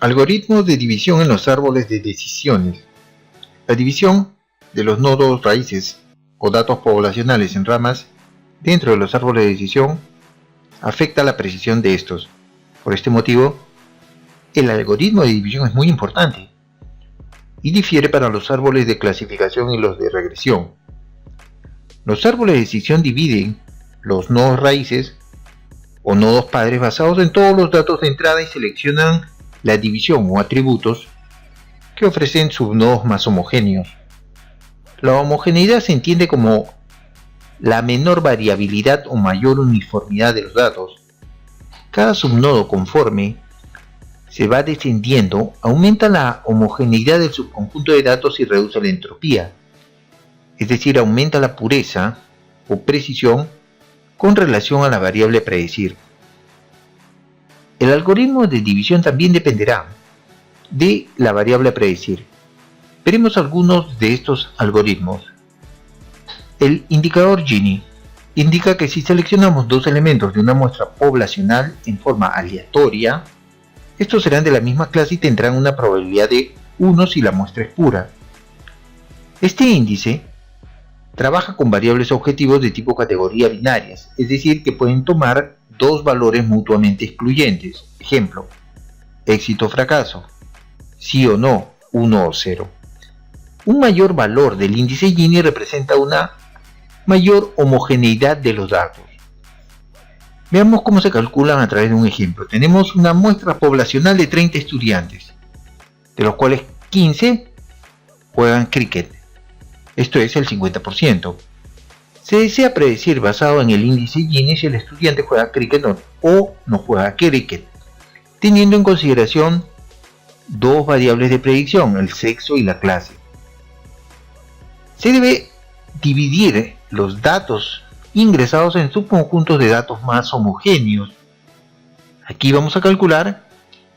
Algoritmos de división en los árboles de decisiones. La división de los nodos raíces o datos poblacionales en ramas dentro de los árboles de decisión afecta la precisión de estos. Por este motivo, el algoritmo de división es muy importante y difiere para los árboles de clasificación y los de regresión. Los árboles de decisión dividen los nodos raíces o nodos padres basados en todos los datos de entrada y seleccionan la división o atributos que ofrecen subnodos más homogéneos. La homogeneidad se entiende como la menor variabilidad o mayor uniformidad de los datos. Cada subnodo, conforme se va descendiendo, aumenta la homogeneidad del subconjunto de datos y reduce la entropía, es decir, aumenta la pureza o precisión con relación a la variable a predecir. El algoritmo de división también dependerá de la variable a predecir. Veremos algunos de estos algoritmos. El indicador Gini indica que si seleccionamos dos elementos de una muestra poblacional en forma aleatoria, estos serán de la misma clase y tendrán una probabilidad de 1 si la muestra es pura. Este índice trabaja con variables objetivos de tipo categoría binarias, es decir, que pueden tomar dos valores mutuamente excluyentes. Ejemplo, éxito o fracaso, sí o no, 1 o 0. Un mayor valor del índice Gini representa una mayor homogeneidad de los datos. Veamos cómo se calculan a través de un ejemplo. Tenemos una muestra poblacional de 30 estudiantes, de los cuales 15 juegan cricket. Esto es el 50%. Se desea predecir basado en el índice Gini si el estudiante juega cricket o no juega cricket, teniendo en consideración dos variables de predicción, el sexo y la clase. Se debe dividir los datos ingresados en subconjuntos de datos más homogéneos. Aquí vamos a calcular,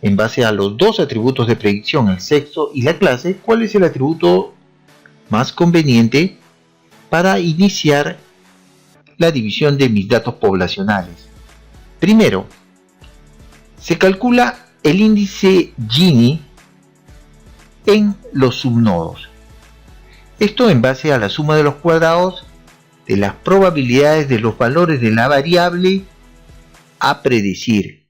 en base a los dos atributos de predicción, el sexo y la clase, cuál es el atributo más conveniente para iniciar la división de mis datos poblacionales. Primero, se calcula el índice Gini en los subnodos. Esto en base a la suma de los cuadrados de las probabilidades de los valores de la variable a predecir.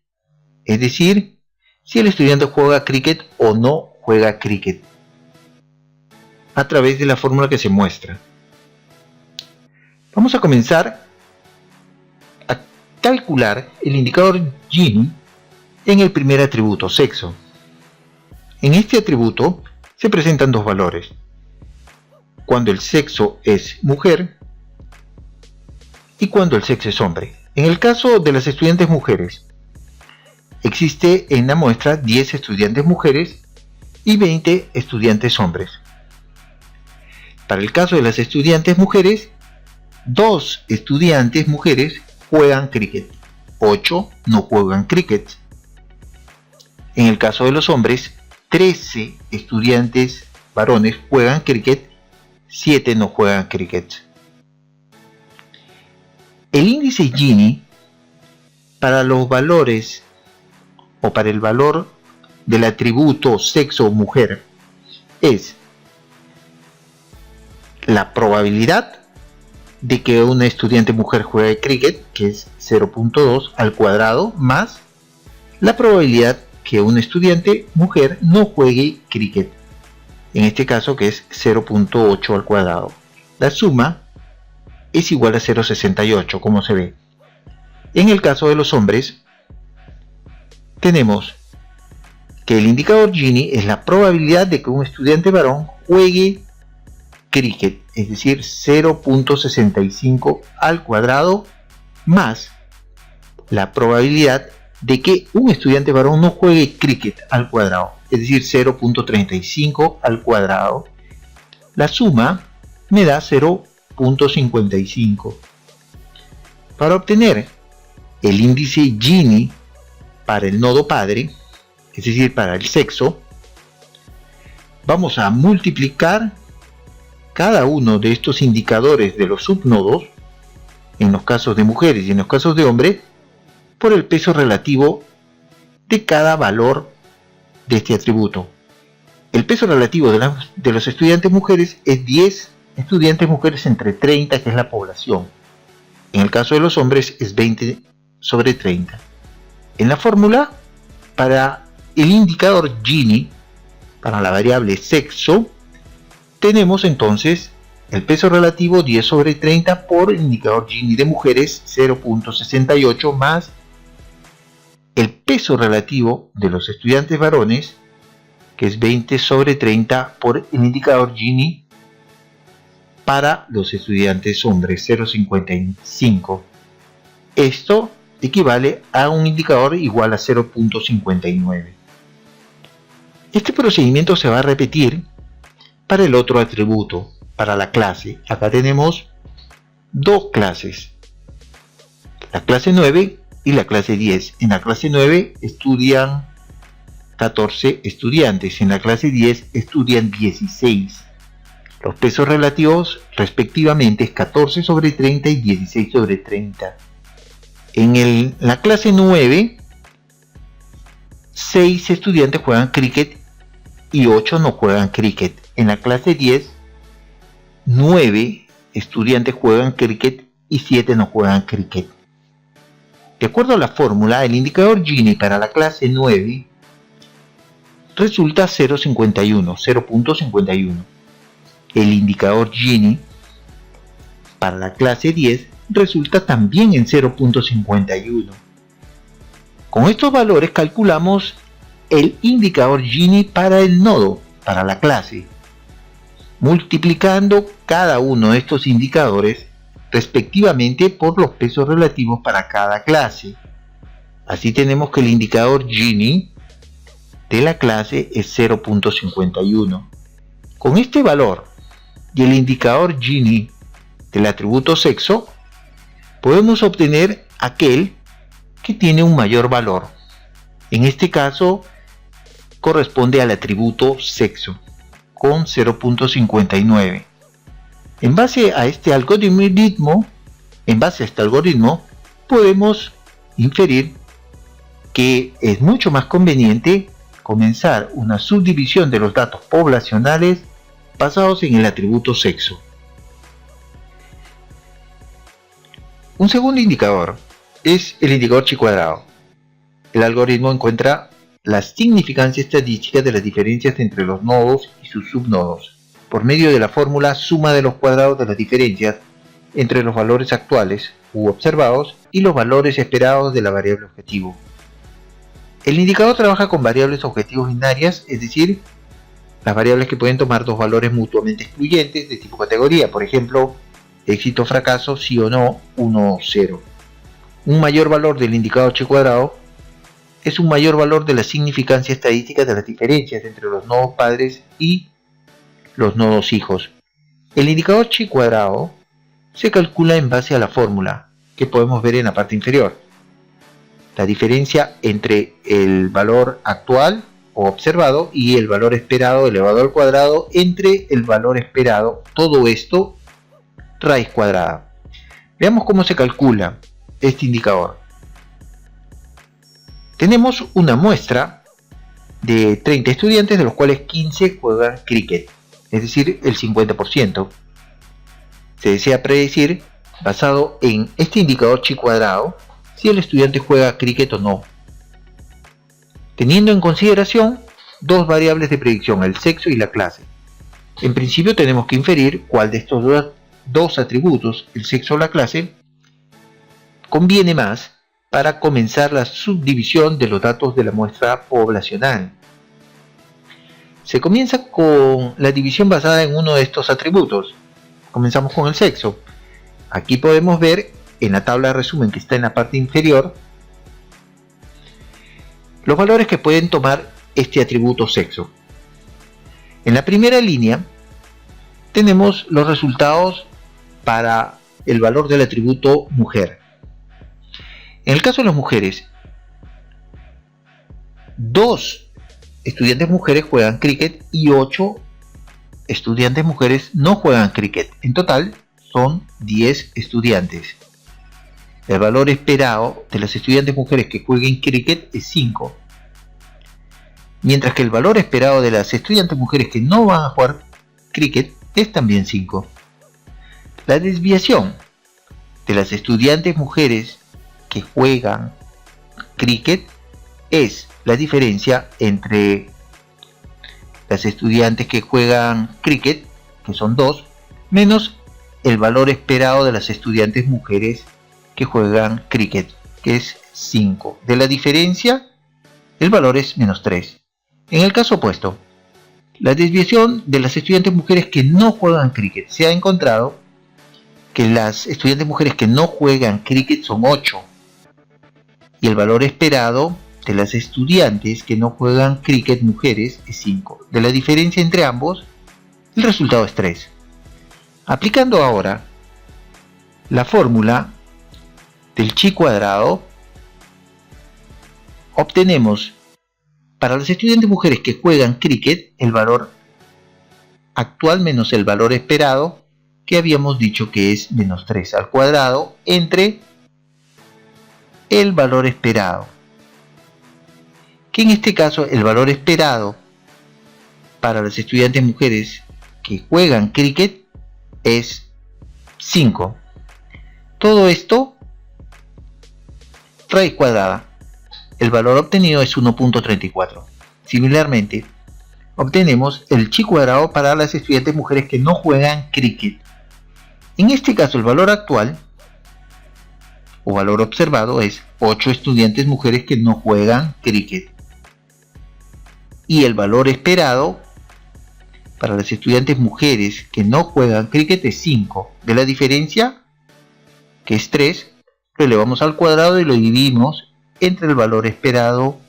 Es decir, si el estudiante juega cricket o no juega cricket, a través de la fórmula que se muestra. Vamos a comenzar a calcular el indicador Gini en el primer atributo, sexo. En este atributo se presentan dos valores. Cuando el sexo es mujer y cuando el sexo es hombre. En el caso de las estudiantes mujeres, existe en la muestra 10 estudiantes mujeres y 20 estudiantes hombres. Para el caso de las estudiantes mujeres, 2 estudiantes mujeres juegan cricket, 8 no juegan cricket. En el caso de los hombres, 13 estudiantes varones juegan cricket, 7 no juegan cricket. El índice Gini para los valores o para el valor del atributo sexo mujer es la probabilidad de que una estudiante mujer juegue cricket, que es 0.2 al cuadrado, más la probabilidad que una estudiante mujer no juegue cricket, en este caso que es 0.8 al cuadrado. La suma es igual a 0.68, como se ve. En el caso de los hombres, tenemos que el indicador Gini es la probabilidad de que un estudiante varón juegue cricket, es decir, 0.65 al cuadrado, más la probabilidad de que un estudiante varón no juegue cricket al cuadrado, es decir, 0.35 al cuadrado. La suma me da 0.55. Para obtener el índice Gini para el nodo padre, es decir, para el sexo, vamos a multiplicar cada uno de estos indicadores de los subnodos, en los casos de mujeres y en los casos de hombres, por el peso relativo de cada valor de este atributo. El peso relativo de los estudiantes mujeres es 10 estudiantes mujeres entre 30, que es la población. En el caso de los hombres es 20 sobre 30. En la fórmula, para el indicador Gini, para la variable sexo, tenemos entonces el peso relativo 10 sobre 30 por el indicador Gini de mujeres 0.68 más el peso relativo de los estudiantes varones, que es 20 sobre 30 por el indicador Gini para los estudiantes hombres 0.55. Esto equivale a un indicador igual a 0.59. Este procedimiento se va a repetir para el otro atributo, para la clase. Acá tenemos dos clases, la clase 9 y la clase 10. En la clase 9 estudian 14 estudiantes, en la clase 10 estudian 16. Los pesos relativos respectivamente es 14 sobre 30 y 16 sobre 30. En la clase 9, 6 estudiantes juegan cricket y 8 no juegan cricket. En la clase 10, 9 estudiantes juegan cricket y 7 no juegan cricket. De acuerdo a la fórmula, el indicador Gini para la clase 9 resulta 0.51. El indicador Gini para la clase 10 resulta también en 0.51. Con estos valores calculamos el indicador Gini para el nodo, para la clase, multiplicando cada uno de estos indicadores respectivamente por los pesos relativos para cada clase. Así tenemos que el indicador Gini de la clase es 0.51. Con este valor y el indicador Gini del atributo sexo, podemos obtener aquel que tiene un mayor valor. En este caso corresponde al atributo sexo con 0.59. En base a este algoritmo, podemos inferir que es mucho más conveniente comenzar una subdivisión de los datos poblacionales basados en el atributo sexo. Un segundo indicador es el indicador chi cuadrado. El algoritmo encuentra la significancia estadística de las diferencias entre los nodos y sus subnodos por medio de la fórmula suma de los cuadrados de las diferencias entre los valores actuales u observados y los valores esperados de la variable objetivo. El indicador trabaja con variables objetivos binarias, es decir, las variables que pueden tomar dos valores mutuamente excluyentes de tipo categoría, por ejemplo, éxito o fracaso, sí o no, 1 o 0. Un mayor valor del indicador chi cuadrado es un mayor valor de la significancia estadística de las diferencias entre los nodos padres y los nodos hijos. El indicador chi cuadrado se calcula en base a la fórmula que podemos ver en la parte inferior. La diferencia entre el valor actual o observado y el valor esperado elevado al cuadrado entre el valor esperado, todo esto raíz cuadrada. Veamos cómo se calcula este indicador. Tenemos una muestra de 30 estudiantes, de los cuales 15 juegan cricket, es decir, el 50%. Se desea predecir, basado en este indicador chi cuadrado, si el estudiante juega cricket o no, teniendo en consideración dos variables de predicción, el sexo y la clase. En principio tenemos que inferir cuál de estos dos atributos, el sexo o la clase, conviene más para comenzar la subdivisión de los datos de la muestra poblacional. Se comienza con la división basada en uno de estos atributos. Comenzamos con el sexo. Aquí podemos ver en la tabla de resumen que está en la parte inferior los valores que pueden tomar este atributo sexo. En la primera línea tenemos los resultados para el valor del atributo mujer. En el caso de las mujeres, 2 estudiantes mujeres juegan cricket y 8 estudiantes mujeres no juegan cricket. En total son 10 estudiantes. El valor esperado de las estudiantes mujeres que jueguen cricket es 5. mientras que el valor esperado de las estudiantes mujeres que no van a jugar cricket es también 5. La desviación de las estudiantes mujeres que juegan cricket es la diferencia entre las estudiantes que juegan cricket, que son 2, menos el valor esperado de las estudiantes mujeres que juegan cricket, que es 5. De la diferencia, el valor es menos 3. En el caso opuesto, la desviación de las estudiantes mujeres que no juegan cricket, se ha encontrado que las estudiantes mujeres que no juegan cricket son 8 y el valor esperado de las estudiantes que no juegan cricket mujeres es 5. De la diferencia entre ambos, el resultado es 3. Aplicando ahora la fórmula del chi cuadrado, obtenemos para las estudiantes mujeres que juegan cricket el valor actual menos el valor esperado, que habíamos dicho que es menos 3 al cuadrado, entre el valor esperado, que en este caso el valor esperado para las estudiantes mujeres que juegan cricket es 5. Todo esto raíz cuadrada. El valor obtenido es 1.34. Similarmente, obtenemos el chi cuadrado para las estudiantes mujeres que no juegan cricket. En este caso, el valor actual o valor observado es 8 estudiantes mujeres que no juegan cricket. Y el valor esperado para las estudiantes mujeres que no juegan cricket es 5. De la diferencia, que es 3, lo elevamos al cuadrado y lo dividimos entre el valor esperado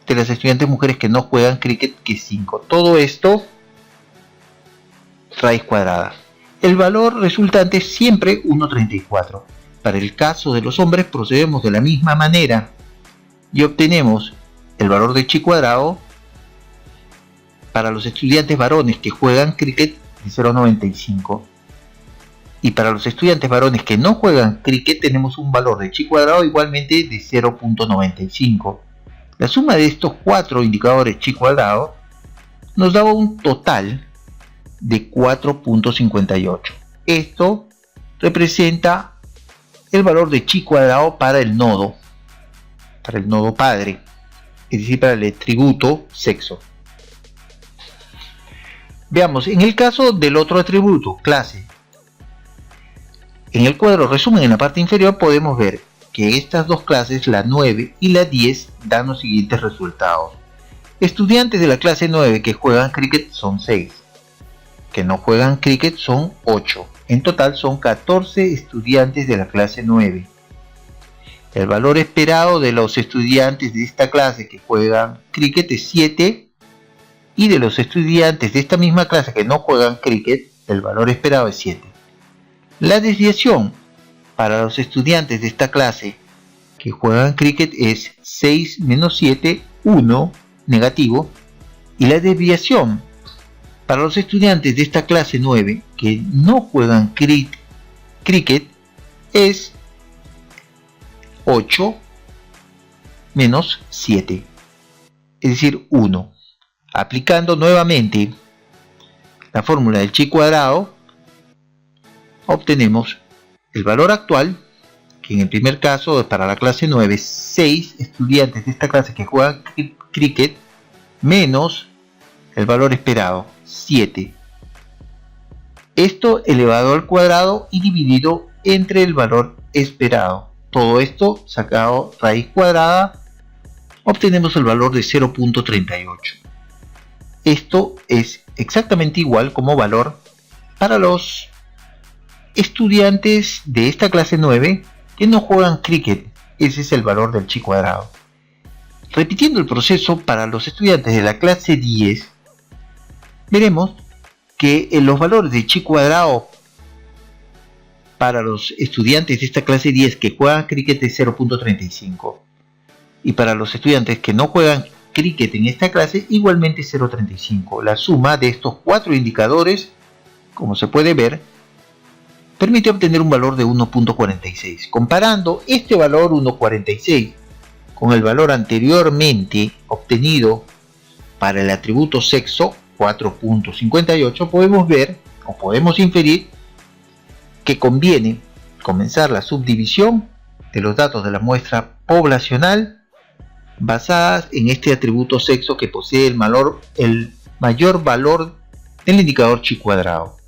de las estudiantes mujeres que no juegan cricket, que es 5. Todo esto raíz cuadrada. El valor resultante es siempre 1.34. Para el caso de los hombres procedemos de la misma manera y obtenemos el valor de chi cuadrado para los estudiantes varones que juegan cricket de 0.95. Y para los estudiantes varones que no juegan cricket tenemos un valor de chi cuadrado igualmente de 0.95. La suma de estos 4 indicadores chi cuadrado nos daba un total de 4.58. Esto representa el valor de chi cuadrado para el nodo padre, es decir, para el atributo sexo. Veamos, en el caso del otro atributo, clase, en el cuadro resumen en la parte inferior podemos ver que estas dos clases, la 9 y la 10, dan los siguientes resultados. Estudiantes de la clase 9 que juegan cricket son 6, que no juegan cricket son 8. En total son 14 estudiantes de la clase 9. El valor esperado de los estudiantes de esta clase que juegan cricket es 7 y de los estudiantes de esta misma clase que no juegan cricket, el valor esperado es 7. La desviación para los estudiantes de esta clase que juegan cricket es 6 menos 7, 1, negativo, y la desviación para los estudiantes de esta clase 9 que no juegan cricket es 8 menos 7, es decir, 1. Aplicando nuevamente la fórmula del chi cuadrado, obtenemos el valor actual, que en el primer caso para la clase 9 es 6 estudiantes de esta clase que juegan cricket, menos el valor esperado, 7. Esto elevado al cuadrado y dividido entre el valor esperado. Todo esto sacado raíz cuadrada, obtenemos el valor de 0.38. Esto es exactamente igual como valor para los estudiantes de esta clase 9 que no juegan cricket. Ese es el valor del chi cuadrado. Repitiendo el proceso para los estudiantes de la clase 10, veremos que los valores de chi cuadrado para los estudiantes de esta clase 10 que juegan cricket es 0.35 y para los estudiantes que no juegan cricket en esta clase igualmente 0.35. La suma de estos 4 indicadores, como se puede ver, permite obtener un valor de 1.46. Comparando este valor 1.46 con el valor anteriormente obtenido para el atributo sexo 4.58, podemos ver o podemos inferir que conviene comenzar la subdivisión de los datos de la muestra poblacional basadas en este atributo sexo que posee el mayor valor del indicador chi cuadrado.